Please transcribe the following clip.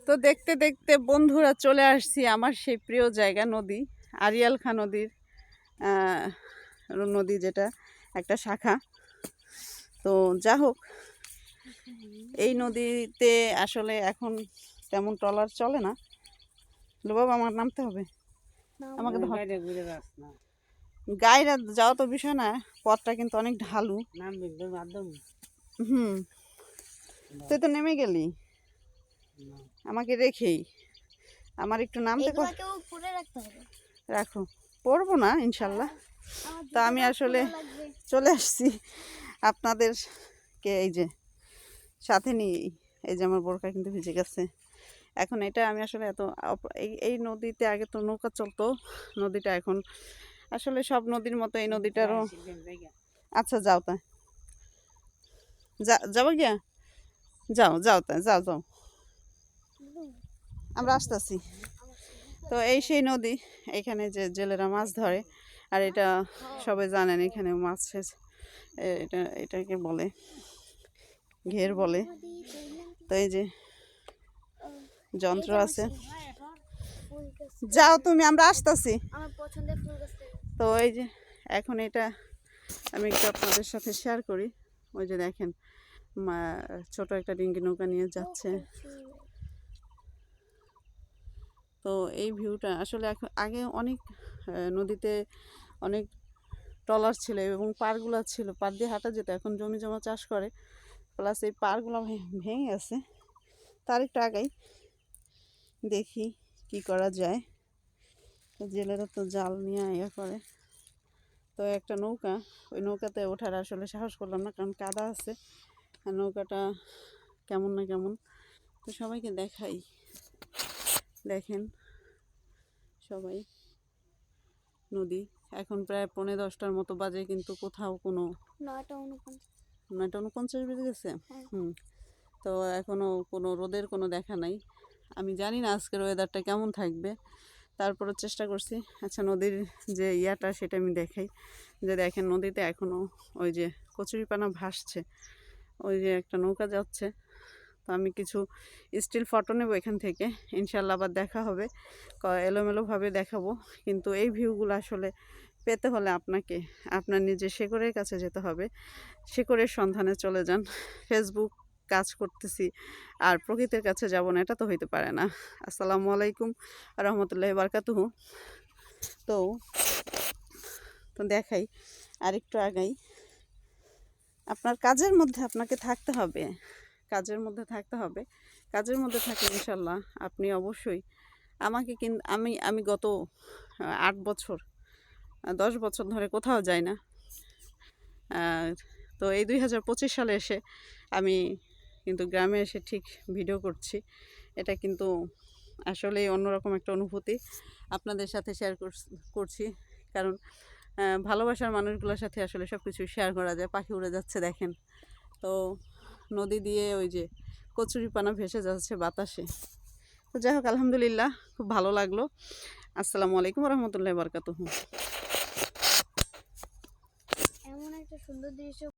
তো দেখতে দেখতে বন্ধুরা চলে আসছি আমার সেই প্রিয় জায়গা, নদী আড়িয়াল খাঁ নদীর নদী, যেটা একটা শাখা। তো যা হোক, এই নদীতে আসলে এখন তেমন ট্রলার চলে না। বাবা, আমার নামতে হবে, আমাকে গাইরা যাওয়া তো বিষয় না, পথটা কিন্তু অনেক ঢালু। তুই তো নেমে গেলি আমাকে রেখেই। আমার একটু নামতে রাখো, পড়বো না ইনশাল্লাহ। তা আমি আসলে চলে আসছি আপনাদেরকে এই যে সাথে নিয়ে। এই যে আমার বোরকা কিন্তু ভিজে গেছে এখন। এটা আমি আসলে এত এই নদীতে আগে তো নৌকা চলতো, নদীটা এখন আসলে সব নদীর মতো এই নদীটারও। আচ্ছা যাও, তা যাবো গিয়া, যাও যাও, তা যাও যাও, আমরা আসতেছি। তো এই সেই নদী, এখানে যে জেলেরা মাছ ধরে, আর এটা সবাই জানেন এখানে মাছের এটাকে বলে ঘের বলে। তো এই যে যন্ত্র আছে, যাও তুমি, আমরা আসতেছি। তো এই যে এখন এটা আমি একটু আপনাদের সাথে শেয়ার করি। ওই যে দেখেন ছোট একটা ডিঙ্গি নৌকা নিয়ে যাচ্ছে। তো এই ভিউটা আসলে আগে অনেক নদীতে অনেক ট্রলার ছিল এবং পাড়গুলো ছিল, পাড় দিয়ে হাঁটা যেত। এখন জমি জমা চাষ করে, প্লাস এই পাড়গুলো ভেঙে গেছে। তার একটু আগেই দেখি কি করা যায়। জেলেরা তো জাল নিয়ে ইয়ে করে। তো একটা নৌকা, ওই নৌকাতে ওঠার আসলে সাহস করলাম না, কারণ কাদা আছে আর নৌকাটা কেমন না কেমন। তো সবাইকে দেখাই, দেখেন সবাই নদী। এখন প্রায় 9:30টার মতো বাজে, কিন্তু কোথাও কোনো 9:49 বেজে গেছে। তো এখনও কোনো রোদের কোনো দেখা নাই। আমি জানি না আজকের ওয়েদারটা কেমন থাকবে, তারপরে চেষ্টা করছি। আচ্ছা, নদীর যে ইয়াটা সেটা আমি দেখাই। যে দেখেন নদীতে এখনও ওই যে কচুরিপানা ভাসছে, ওই যে একটা নৌকা যাচ্ছে। তো আমি কিছু স্টিল ফটো নেব এখান থেকে, ইনশাল্লাহ আবার দেখা হবে, এলোমেলোভাবে দেখাবো। কিন্তু এই ভিউগুলো আসলে পেতে হলে আপনাকে আপনার নিজের শেকড়ের কাছে যেতে হবে। শেকড়ের সন্ধানে চলে যান। ফেসবুক কাজ করতেছি আর প্রকৃতির কাছে যাব না, এটা তো হইতে পারে না। আসসালামু আলাইকুম রহমতুল্লাহি বারকাতুহু। তো দেখাই আর একটু আগাই। আপনার কাজের মধ্যে আপনাকে থাকতে হবে, কাজের মধ্যে থাকতে হবে। কাজের মধ্যে থাকলে ইনশাল্লাহ আপনি অবশ্যই আমাকে কিন্তু আমি গত 8 বছর 10 বছর ধরে কোথাও যাই না। তো এই 2025 সালে এসে আমি কিন্তু গ্রামে এসে ঠিক ভিডিও করছি। এটা কিন্তু আসলেই অন্যরকম একটা অনুভূতি আপনাদের সাথে শেয়ার করছি। কারণ ভালোবাসার মানুষগুলোর সাথে আসলে সব কিছু শেয়ার করা যায়। পাখি উড়ে যাচ্ছে দেখেন। তো নদী দিয়ে ওই যে কচুরিপানা ভেসে যাচ্ছে বাতাসে। তো যাই হোক, আলহামদুলিল্লাহ, খুব ভালো লাগলো। আসসালামু আলাইকুম রহমতুল্লাহি বারকাতুহু। এমন একটা সুন্দর দৃশ্য।